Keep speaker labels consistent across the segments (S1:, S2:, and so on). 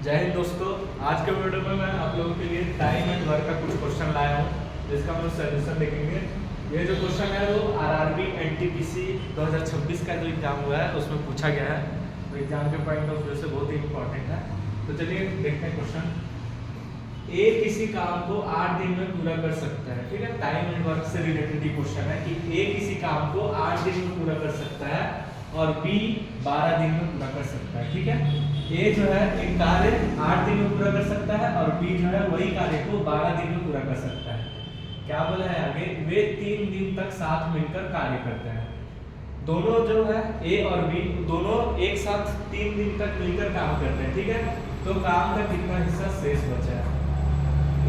S1: जय हिंद दोस्तों। आज के वीडियो में मैं आप लोगों के लिए टाइम एंड वर्क का कुछ क्वेश्चन लाया हूँ जिसका हम लोग सोल्यूशन देखेंगे। ये जो क्वेश्चन है वो आरआरबी एनटीपीसी 2026 का जो एग्जाम हुआ है उसमें पूछा गया है, तो एग्जाम के पॉइंट ऑफ व्यू से बहुत ही इंपॉर्टेंट है। तो चलिए देखते हैं क्वेश्चन। ए किसी काम को 8 दिन में पूरा कर सकता है, ठीक है। टाइम एंड वर्क से रिलेटेड ही क्वेश्चन है कि ए किसी काम को 8 दिन में पूरा कर सकता है और बी 12 दिन में पूरा कर सकता है, ठीक है। ए जो है एक कार्य 8 दिन में पूरा कर सकता है और बी जो है वही कार्य को 12 दिन में पूरा कर सकता है। क्या बोला है आगे, वे 3 दिन तक साथ मिलकर कार्य करते हैं। दोनों जो है ए और बी दोनों एक साथ 3 दिन तक मिलकर काम करते हैं, ठीक है। तो काम का कितना हिस्सा शेष बचा है।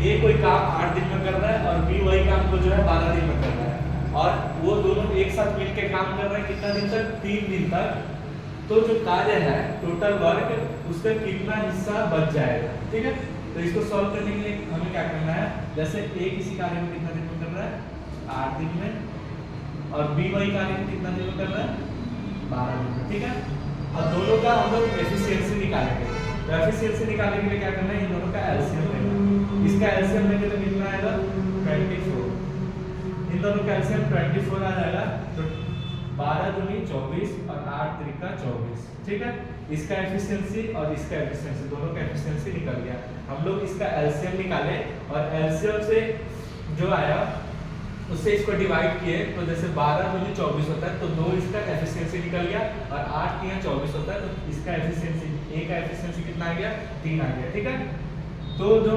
S1: ए कोई काम 8 दिन में कर रहा है और बी वही काम को जो है 12 दिन में कर रहा है और वो दोनों एक साथ मिलकर काम कर रहे हैं कितना दिन तक, 3 दिन तक। तो जो कार्य है टोटल वर्क उसका कितना हिस्सा बच जाएगा, ठीक है। तो इसको सॉल्व करने के लिए हमें क्या करना है, जैसे ए किसी कार्य में कितना दिन में कर रहा है, 8 दिन में, और बी वही कार्य में कितना दिन में कर रहा है, 12 दिन में, ठीक है। और दोनों का हम लोग एफिशिएंसी निकालेंगे। तो एफिशिएंसी निकालने के लिए क्या करना है, इन दोनों का एलसीएम लेना। इसका एलसीएम लेंगे तो कितना आएगा, 24। इन दोनों का एलसीएम 24 आ जाएगा। तो 12 दूनी 24 और 8 त्रिका 24, ठीक है। इसका एफिशिएंसी और इसका एफिशिएंसी दोनों का एफिशिएंसी निकल गया। हम लोग इसका एलसीएम निकाले और एलसीएम से जो आया उससे इसको डिवाइड किए, तो जैसे 12 दूनी 24 होता है तो 2 इसका एफिशिएंसी निकल गया और 8 तिया 24 होता है तो इसका एफिशिएंसी ए का एफिशिएंसी कितना आ गया, 3 आ गया, ठीक है। तो जो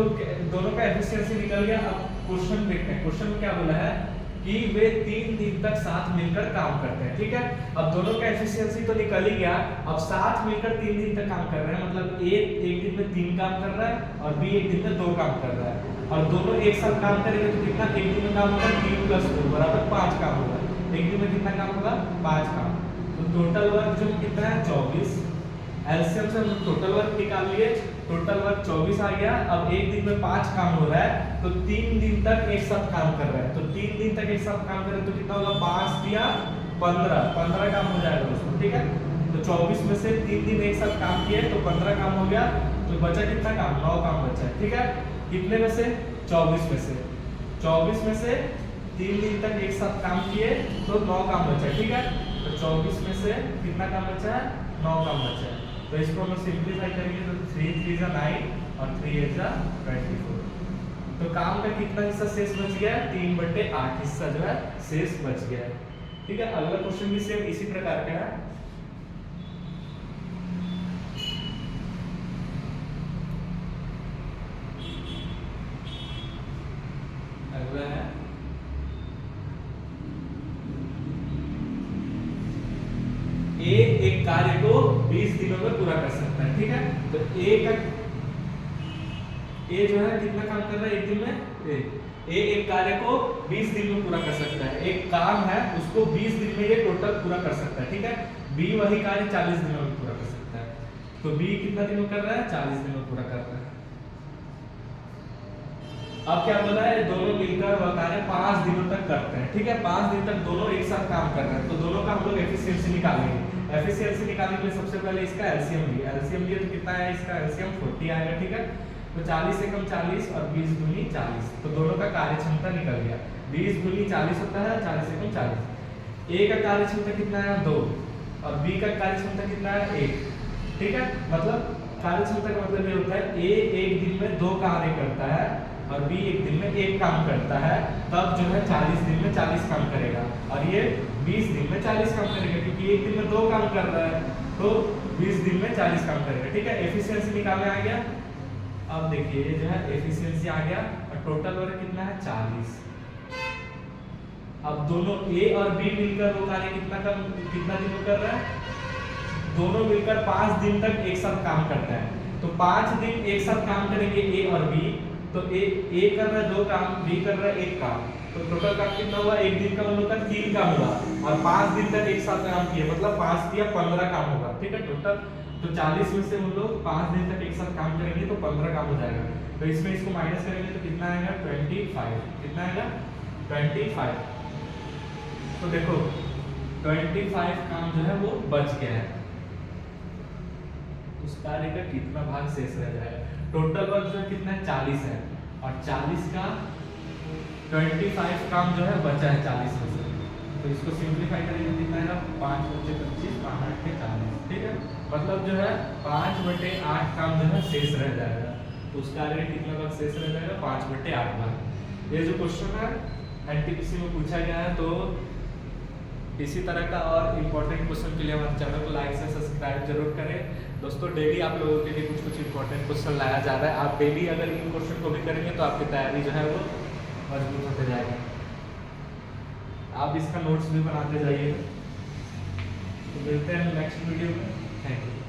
S1: दोनों का एफिशिएंसी निकल गया। अब क्वेश्चन देखते हैं। क्वेश्चन में क्या बोला है कि वे 3 दिन तक साथ मिलकर काम करते हैं, ठीक है। अब दोनों का एफिशिएंसी तो निकल ही गया। अब साथ मिलकर 3 दिन तक काम कर रहे हैं, मतलब ए एक दिन में 3 काम कर रहा है और बी एक दिन में 2 काम कर रहा है। और दोनों एक साथ काम करेंगे तो कितना, एक दिन में काम होगा 3 + 2 बराबर 5 काम होगा। एक दिन में कितना काम होगा, 5 काम। तो टोटल वर्क जो कितना है, 24। एलसीएम से हम टोटल वर्क निकाल लिए, टोटल वर्क 24 आ गया। अब एक दिन में 5 काम हो रहा है तो 3 दिन तक एक साथ काम कर रहा है। तो 3 दिन तक एक साथ काम करें तो कितना होगा, 5 दिया 15 काम हो जाएगा उसको, ठीक है। तो 24 में से 3 दिन एक साथ काम किए तो 15 काम हो गया। तो बचा कितना काम, 9 काम बचा है, ठीक है। कितने में से, 24 में से। 24 में से 3 दिन तक एक साथ काम किए तो 9 काम बचा है, ठीक है। तो 24 में से कितना काम बचा है, 9 काम बचा है। तो इसको हम सिंपलीफाई करेंगे तो 3 3 जा 9 और 3 8 जा 24। तो काम का कितना हिस्सा शेष बच गया है, 3/8 हिस्सा जो है शेष बच गया है, ठीक है। अगला क्वेश्चन भी सेम इसी प्रकार का है। अगला है ए एक कार्य को 20 दिनों में पूरा कर सकता है, ठीक है। तो ए जो है कितना काम कर रहा है एक दिन में, ए एक कार्य को 20 दिन में पूरा कर सकता है। एक काम है उसको 20 दिन में ये टोटल पूरा कर सकता है, ठीक है। बी वही कार्य 40 दिनों में पूरा कर सकता है। तो बी कितना दिन में कर रहा है, 40 दिन में पूरा कर रहा है। अब क्या बोला है, दोनों मिलकर वह कार्य 5 दिनों तक करते हैं, ठीक है। 5 दिन तक दोनों एक साथ काम कर रहे हैं। तो दोनों का हम लोग एफिशिएंसी निकालेंगे। एफिशिएंसी निकालने के लिए सबसे पहले इसका एलसीएम लिया। एलसीएम लिया तो कितना है, इसका एलसीएम 40 आएगा, ठीक है। तो 40 से कम 40 और 20 दूनी 40। तो दोनों का कार्य क्षमता निकल गया। 20 दूनी 40 होता है, 40 से कम 40। ए का कार्य क्षमता कितना है, 2 और बी का कार्य क्षमता कितना है, 1, ठीक है। मतलब कार्य क्षमता का मतलब ये होता है ए एक दिन में 2 कार्य करता है और बी एक दिन में 1 काम करता है, तब जो है 40 दिन में 40 काम करेगा और ये 20 दिन में 40 काम करेगा, क्योंकि एक दिन में 2 काम कर रहा है तो 20 दिन में 40 काम करेगा, ठीक है। एफिशिएंसी निकालने आ गया। अब देखिए ये जो है एफिशिएंसी आ गया और टोटल वर्क कितना है, 40। अब दोनों ए और बी मिलकर वो कार्य कितना दिन में कर रहा है, दोनों मिलकर 5 दिन तक एक साथ काम करता है। तो 5 दिन एक साथ काम करेंगे ए और बी। तो ए कर रहा है 2 काम, बी कर रहा है 1 काम। तो टोटल काम कितना हुआ, एक दिन का मतलब होता है 3 काम हुआ और 5 दिन तक एक साथ काम किया, मतलब 5 या 15 काम होगा, ठीक है टोटल। तो 40 में से हम लोग 5 दिन तक एक साथ काम करेंगे तो 15 काम हो जाएगा। तो इसमें इसको माइनस करेंगे तो कितना आएगा, 25। कितना आएगा, 25। तो देखो 25 काम जो है वो बच गया है। उसको उस कार्य का कितना भाग शेष रह जाएगा। टोटल वर्क जो है कितना है 40 है, और 40 का 25 काम जो है बचा है 40 में से, तो इसको सिंप्लीफाई करेंगे कितना है 5 बटे 25 5 8 के 40, ठीक है। मतलब जो है 5 बटे 8 काम जो है शेष रह जाएगा, तो उस कार्य में कितना भाग शेष रह जाएगा 5 बटे 8 भाग। ये जो क्वेश्चन है एनटीपीसी में पूछा गया है। तो इसी तरह का और इम्पोर्टेंट क्वेश्चन के लिए हमारे चैनल को लाइक से सब्सक्राइब जरूर करें। दोस्तों डेली आप लोगों के लिए कुछ इम्पोर्टेंट क्वेश्चन लाया जा रहा है। आप डेली अगर इन क्वेश्चन को भी करेंगे तो आपकी तैयारी जो है वो मजबूत होते जाएगी। आप इसका नोट्स भी बनाते जाइए। तो मिलते हैं नेक्स्ट वीडियो में। Thank you.